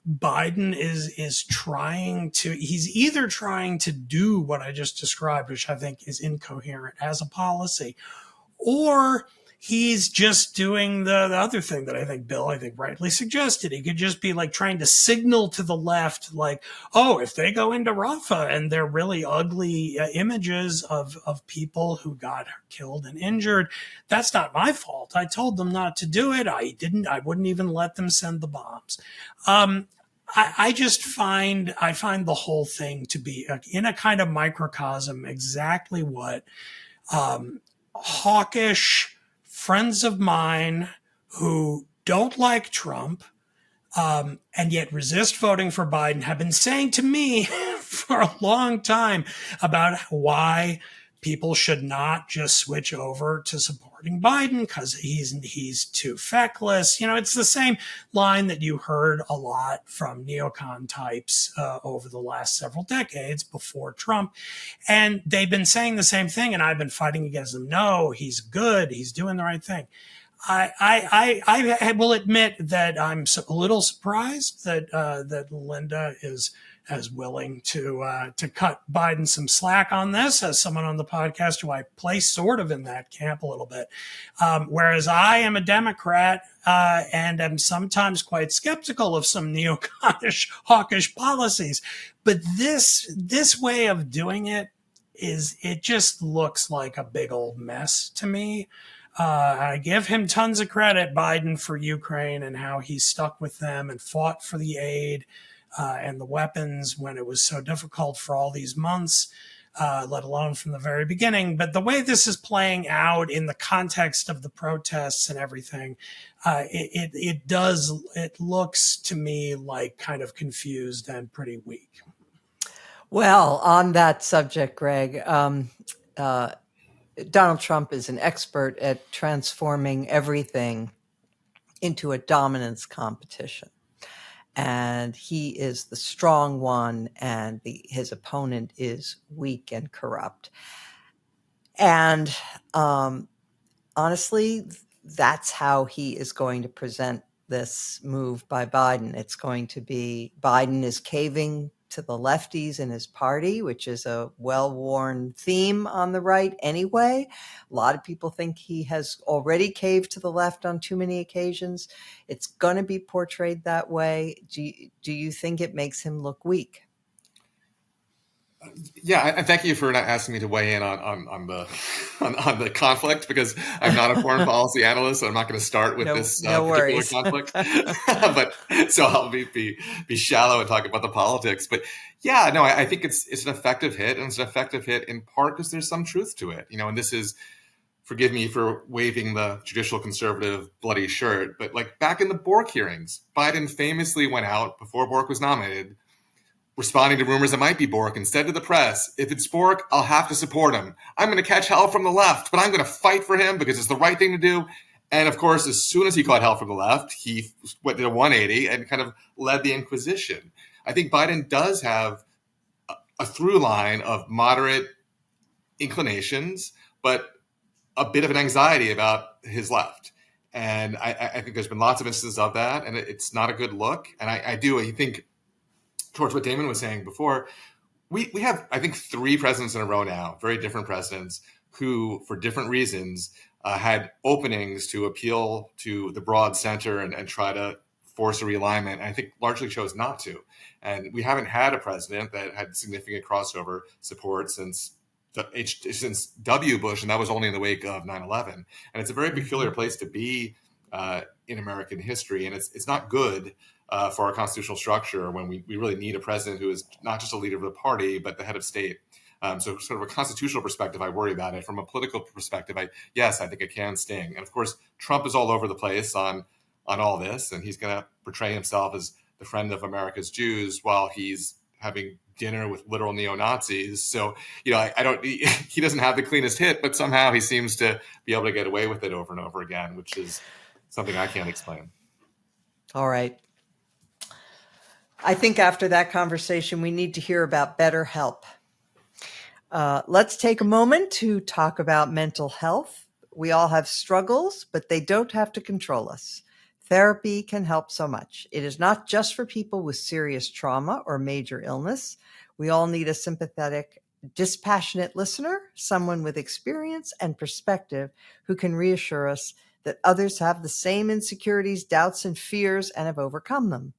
Biden is he's either trying to do what I just described, which I think is incoherent as a policy, or he's just doing the other thing that I think Bill rightly suggested. He could just be like trying to signal to the left, like, oh, if they go into Rafah and they're really ugly images of people who got killed and injured, that's not my fault. I told them not to do it. I wouldn't even let them send the bombs. I find the whole thing to be in a kind of microcosm exactly what hawkish friends of mine who don't like Trump and yet resist voting for Biden have been saying to me for a long time about why people should not just switch over to supporting Biden because he's too feckless. It's the same line that you heard a lot from neocon types over the last several decades before Trump. And they've been saying the same thing, and I've been fighting against them. No, he's good. He's doing the right thing. I will admit that I'm a little surprised that Linda is as willing to cut Biden some slack on this, as someone on the podcast who I place sort of in that camp a little bit. Whereas I am a Democrat and am sometimes quite skeptical of some neoconish, hawkish policies. But this way of doing it just looks like a big old mess to me. I give him tons of credit, Biden, for Ukraine and how he stuck with them and fought for the aid and the weapons when it was so difficult for all these months, let alone from the very beginning. But the way this is playing out in the context of the protests and everything, it looks to me like kind of confused and pretty weak. Well, on that subject, Greg, Donald Trump is an expert at transforming everything into a dominance competition. And he is the strong one, and his opponent is weak and corrupt. And honestly, that's how he is going to present this move by Biden. It's going to be Biden is caving to the lefties in his party, which is a well-worn theme on the right anyway. A lot of people think he has already caved to the left on too many occasions. It's going to be portrayed that way. Do you think it makes him look weak? Yeah, and thank you for not asking me to weigh in on the on the conflict, because I'm not a foreign policy analyst, so I'm not going to start with this No particular worries. conflict. But so I'll be shallow and talk about the politics. But yeah, no, I think it's an effective hit, and it's an effective hit in part because there's some truth to it. And this is, forgive me for waving the judicial conservative bloody shirt, but like back in the Bork hearings, Biden famously went out before Bork was nominated, responding to rumors it might be Bork, and said to the press, if it's Bork, I'll have to support him. I'm going to catch hell from the left, but I'm going to fight for him because it's the right thing to do. And of course, as soon as he caught hell from the left, he went to 180 and kind of led the Inquisition. I think Biden does have a through line of moderate inclinations, but a bit of an anxiety about his left. And I think there's been lots of instances of that, and it's not a good look. And I think, towards what Damon was saying before, we have, I think, 3 presidents in a row now, very different presidents, who, for different reasons, had openings to appeal to the broad center and try to force a realignment. And I think largely chose not to. And we haven't had a president that had significant crossover support since W. Bush, and that was only in the wake of 9/11. And it's a very peculiar place to be in American history, and it's not good for our constitutional structure when we really need a president who is not just a leader of the party, but the head of state. So sort of a constitutional perspective, I worry about it. From a political perspective, I think it can sting. And of course, Trump is all over the place on all this, and he's going to portray himself as the friend of America's Jews while he's having dinner with literal neo-Nazis. So, he doesn't have the cleanest hit, but somehow he seems to be able to get away with it over and over again, which is something I can't explain. All right. I think after that conversation, we need to hear about BetterHelp. Let's take a moment to talk about mental health. We all have struggles, but they don't have to control us. Therapy can help so much. It is not just for people with serious trauma or major illness. We all need a sympathetic, dispassionate listener, someone with experience and perspective who can reassure us that others have the same insecurities, doubts, and fears and have overcome them.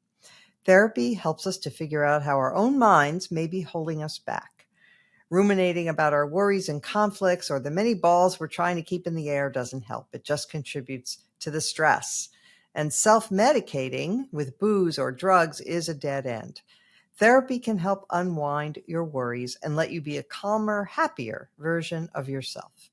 Therapy helps us to figure out how our own minds may be holding us back. Ruminating about our worries and conflicts or the many balls we're trying to keep in the air doesn't help. It just contributes to the stress. And self-medicating with booze or drugs is a dead end. Therapy can help unwind your worries and let you be a calmer, happier version of yourself.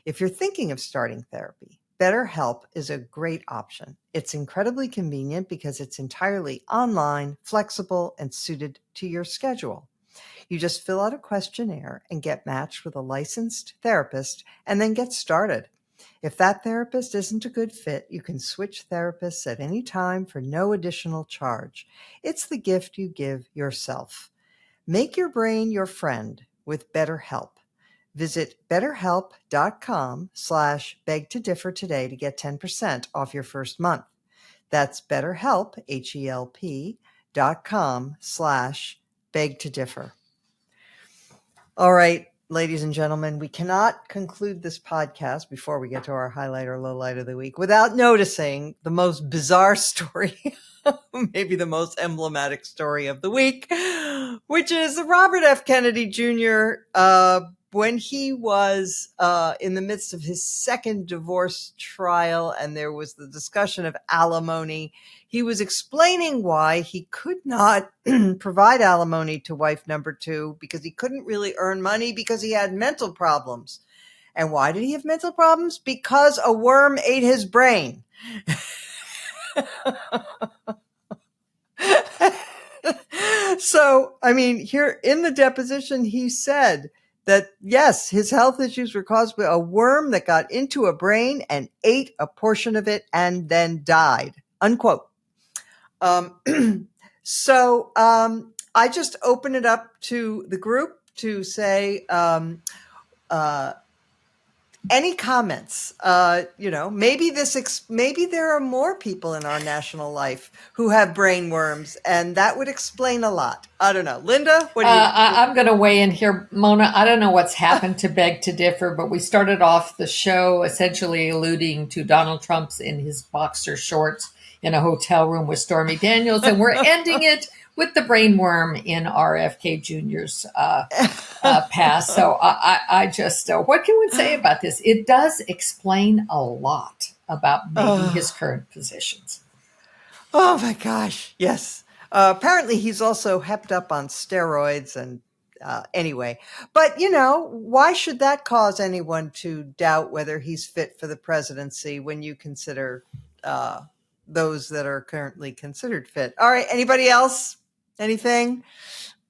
If you're thinking of starting therapy, BetterHelp is a great option. It's incredibly convenient because it's entirely online, flexible, and suited to your schedule. You just fill out a questionnaire and get matched with a licensed therapist and then get started. If that therapist isn't a good fit, you can switch therapists at any time for no additional charge. It's the gift you give yourself. Make your brain your friend with BetterHelp. Visit betterhelp.com/beg-to-differ today to get 10% off your first month. That's BetterHelp, HELP.com/beg-to-differ. All right, ladies and gentlemen, we cannot conclude this podcast before we get to our highlight or low light of the week without noticing the most bizarre story, maybe the most emblematic story of the week, which is Robert F. Kennedy Jr., when he was in the midst of his second divorce trial and there was the discussion of alimony. He was explaining why he could not provide alimony to wife number 2 because he couldn't really earn money because he had mental problems. And why did he have mental problems? Because a worm ate his brain. So, here in the deposition, he said that, yes, his health issues were caused by a worm that got into a brain and ate a portion of it and then died, unquote. So I just open it up to the group to say, Any comments? Maybe maybe there are more people in our national life who have brain worms, and that would explain a lot. I don't know. Linda, what do you? I'm going to weigh in here, Mona. I don't know what's happened to Beg to Differ, but we started off the show essentially alluding to Donald Trump's in his boxer shorts in a hotel room with Stormy Daniels, and we're ending it with the brainworm in RFK Jr.'s pass. So I just, what can one say about this? It does explain a lot about maybe his current positions. Oh my gosh, yes. Apparently he's also hepped up on steroids and anyway. But, why should that cause anyone to doubt whether he's fit for the presidency when you consider those that are currently considered fit? All right, anybody else? Anything?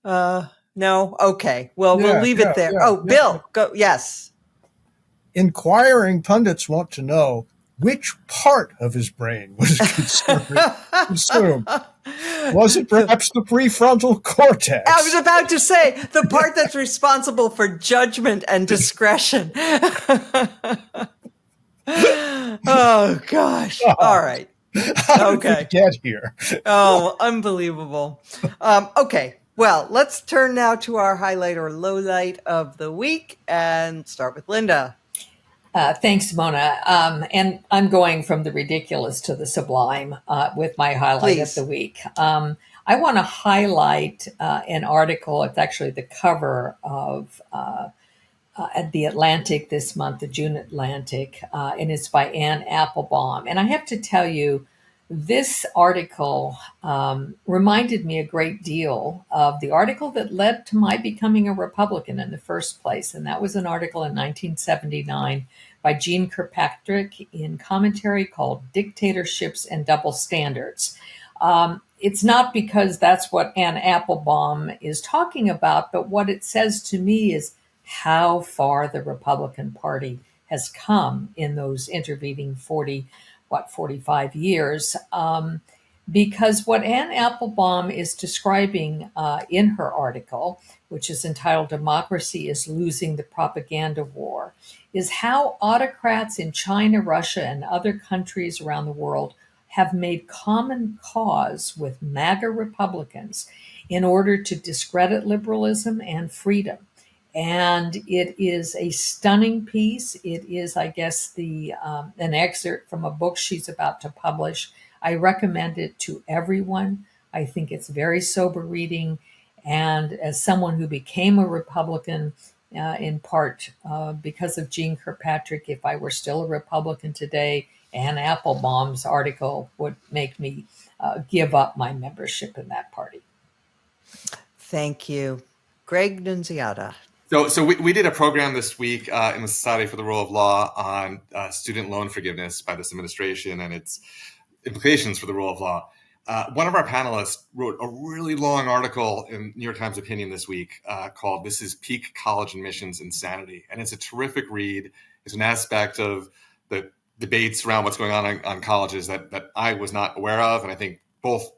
No? Okay. Well, we'll leave it there. Bill, go. Yes. Inquiring pundits want to know which part of his brain was consumed. Was it perhaps the prefrontal cortex? I was about to say the part that's responsible for judgment and discretion. Oh, gosh. All right. How did we get here? Oh, unbelievable. Okay. Well, let's turn now to our highlight or lowlight of the week and start with Linda. Thanks, Mona. And I'm going from the ridiculous to the sublime with my highlight of the week. I want to highlight an article. It's actually the cover of at the Atlantic this month, the June Atlantic, and it's by Anne Applebaum. And I have to tell you, this article reminded me a great deal of the article that led to my becoming a Republican in the first place. And that was an article in 1979 by Jeane Kirkpatrick in commentary called Dictatorships and Double Standards. It's not because that's what Anne Applebaum is talking about, but what it says to me is how far the Republican Party has come in those intervening 45 years. Because what Anne Applebaum is describing in her article, which is entitled Democracy is Losing the Propaganda War, is how autocrats in China, Russia, and other countries around the world have made common cause with MAGA Republicans in order to discredit liberalism and freedom. And it is a stunning piece. It is, I guess, an excerpt from a book she's about to publish. I recommend it to everyone. I think it's very sober reading. And as someone who became a Republican in part because of Jeane Kirkpatrick, if I were still a Republican today, Anne Applebaum's article would make me give up my membership in that party. Thank you. Gregg Nunziata. So we did a program this week in the Society for the Rule of Law on student loan forgiveness by this administration and its implications for the rule of law. One of our panelists wrote a really long article in New York Times Opinion this week called "This is Peak College Admissions Insanity." And it's a terrific read. It's an aspect of the debates around what's going on colleges that I was not aware of. And I think both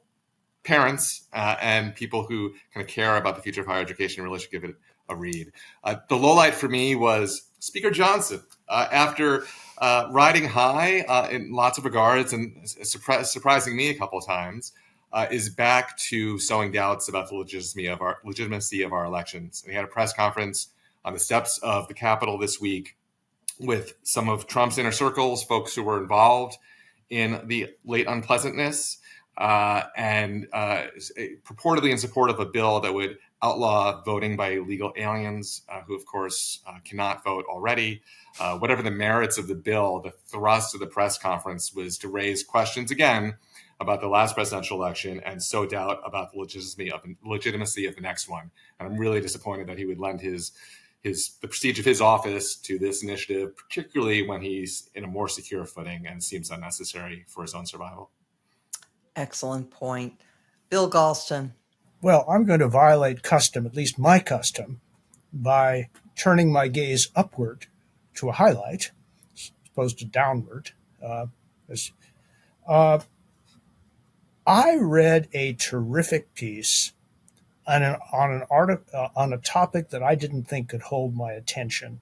parents and people who kind of care about the future of higher education really should give it a read. The lowlight for me was Speaker Johnson. After riding high in lots of regards and surprising me a couple of times, is back to sowing doubts about the legitimacy of our elections. And he had a press conference on the steps of the Capitol this week with some of Trump's inner circles, folks who were involved in the late unpleasantness, and purportedly in support of a bill that would outlaw voting by illegal aliens who, of course, cannot vote already. Whatever the merits of the bill, the thrust of the press conference was to raise questions again about the last presidential election and sow doubt about the legitimacy of the next one. And I'm really disappointed that he would lend the prestige of his office to this initiative, particularly when he's in a more secure footing and seems unnecessary for his own survival. Excellent point. Bill Galston. Well, I'm going to violate custom, at least my custom, by turning my gaze upward to a highlight, as opposed to downward. I read a terrific piece on an article on a topic that I didn't think could hold my attention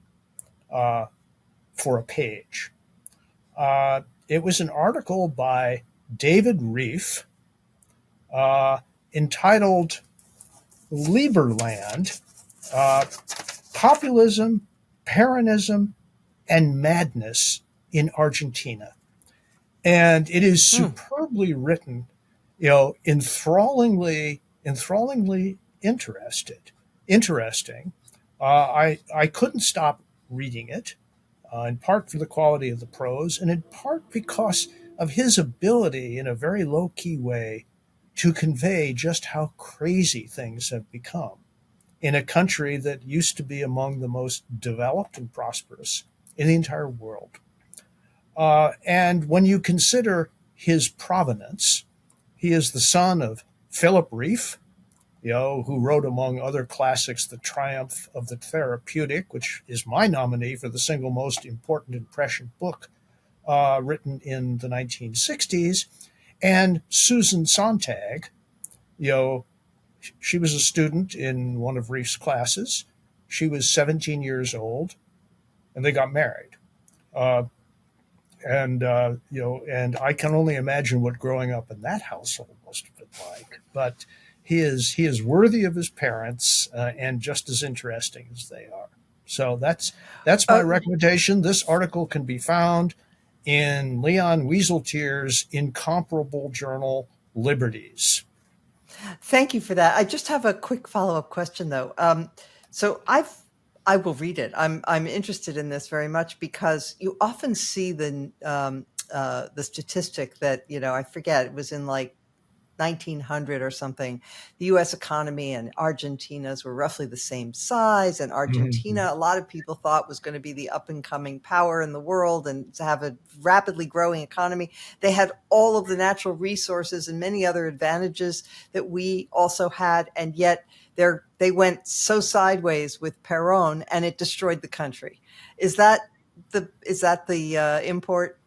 for a page. It was an article by David Reef entitled Lieberland, Populism, Peronism, and Madness in Argentina. And it is superbly written, enthrallingly interesting. I couldn't stop reading it, in part for the quality of the prose, and in part because of his ability, in a very low-key way, to convey just how crazy things have become in a country that used to be among the most developed and prosperous in the entire world. And when you consider his provenance, he is the son of Philip Reef, who wrote, among other classics, The Triumph of the Therapeutic, which is my nominee for the single most important impression book written in the 1960s, and Susan Sontag. She was a student in one of Reef's classes. She was 17 years old, and they got married. And I can only imagine what growing up in that household must have been like. But he is worthy of his parents, and just as interesting as they are. So that's my recommendation. This article can be found in Leon Wieseltier's incomparable journal, Liberties. Thank you for that. I just have a quick follow-up question, though. So I will read it. I'm interested in this very much because you often see the statistic that, I forget, it was in like 1900 or something, the U.S. economy and Argentina's were roughly the same size. And Argentina, a lot of people thought was going to be the up and coming power in the world and to have a rapidly growing economy. They had all of the natural resources and many other advantages that we also had. And yet they went so sideways with Perón and it destroyed the country. Is that the import?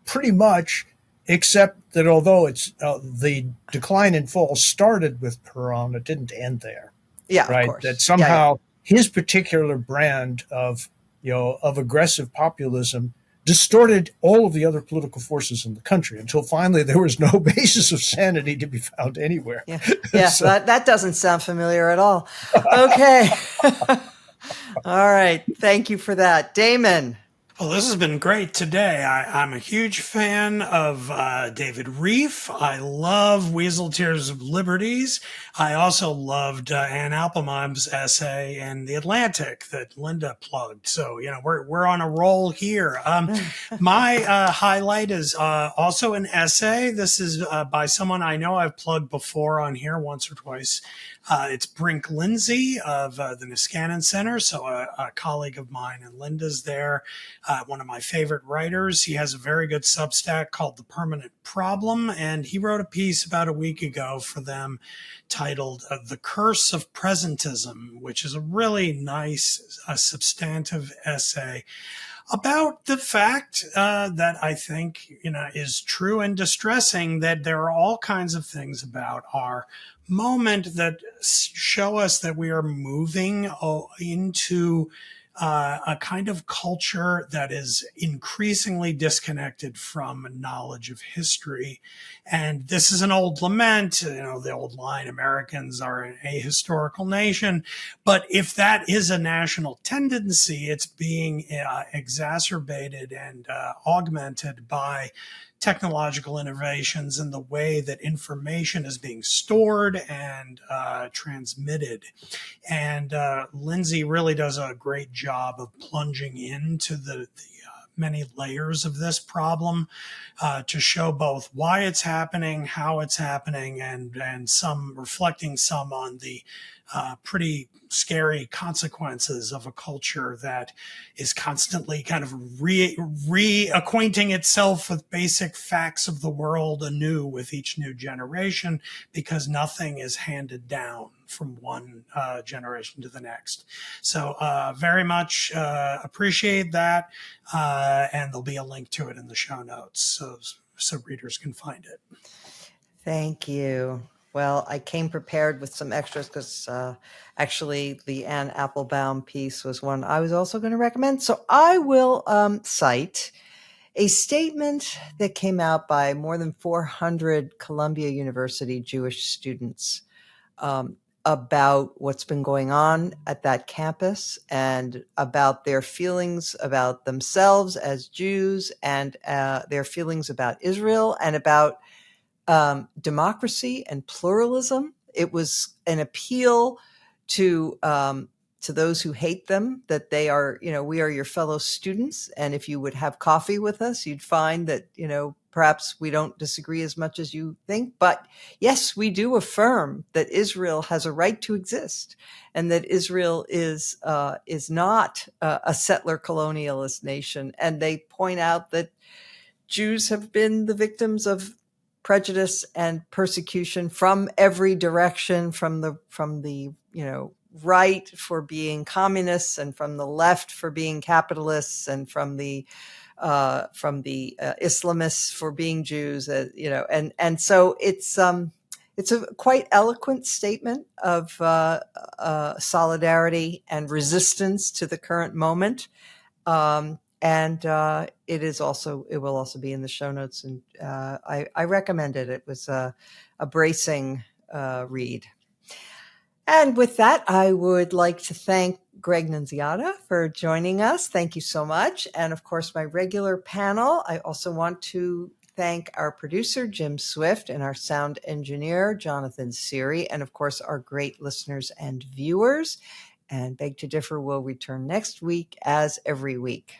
Pretty much. Except that although it's the decline in fall started with Perón, it didn't end there. Yeah, right. Of course. That somehow his particular brand of aggressive populism distorted all of the other political forces in the country until finally there was no basis of sanity to be found anywhere. Yeah. So that doesn't sound familiar at all. Okay. All right. Thank you for that, Damon. Well, this has been great today. I'm a huge fan of David Reef. I love Wieseltier's Liberties. I also loved Ann Applebaum's essay in The Atlantic that Linda plugged. So, we're on a roll here. My highlight is also an essay. This is by someone I know I've plugged before on here once or twice. It's Brink Lindsay of the Niskanen Center, so a colleague of mine, and Linda's there. One of my favorite writers. He has a very good Substack called The Permanent Problem, and he wrote a piece about a week ago for them titled The Curse of Presentism, which is a really nice, substantive essay about the fact that I think is true and distressing, that there are all kinds of things about our moment that show us that we are moving into a kind of culture that is increasingly disconnected from knowledge of history. And this is an old lament, the old line, Americans are an ahistorical nation. But if that is a national tendency, it's being exacerbated and augmented by technological innovations and the way that information is being stored and transmitted. And Lindsay really does a great job of plunging into the many layers of this problem to show both why it's happening, how it's happening, and some reflecting some on the pretty scary consequences of a culture that is constantly kind of reacquainting itself with basic facts of the world anew with each new generation, because nothing is handed down from one generation to the next. So very much appreciate that. And there'll be a link to it in the show notes so readers can find it. Thank you. Well, I came prepared with some extras because actually the Anne Applebaum piece was one I was also going to recommend. So I will cite a statement that came out by more than 400 Columbia University Jewish students about what's been going on at that campus and about their feelings about themselves as Jews and their feelings about Israel and about democracy and pluralism. It was an appeal to those who hate them that they are, we are your fellow students, and if you would have coffee with us, you'd find that perhaps we don't disagree as much as you think, but yes, we do affirm that Israel has a right to exist, and that Israel is not a settler colonialist nation. And they point out that Jews have been the victims of prejudice and persecution from every direction, from the right for being communists, and from the left for being capitalists, and from the Islamists for being Jews. And so it's a quite eloquent statement of solidarity and resistance to the current moment. And it will also be in the show notes, and I recommend it. It was a bracing read. And with that, I would like to thank Gregg Nunziata for joining us. Thank you so much. And of course, my regular panel. I also want to thank our producer, Jim Swift, and our sound engineer, Jonathan Seary, and of course, our great listeners and viewers. And Beg to Differ will return next week, as every week.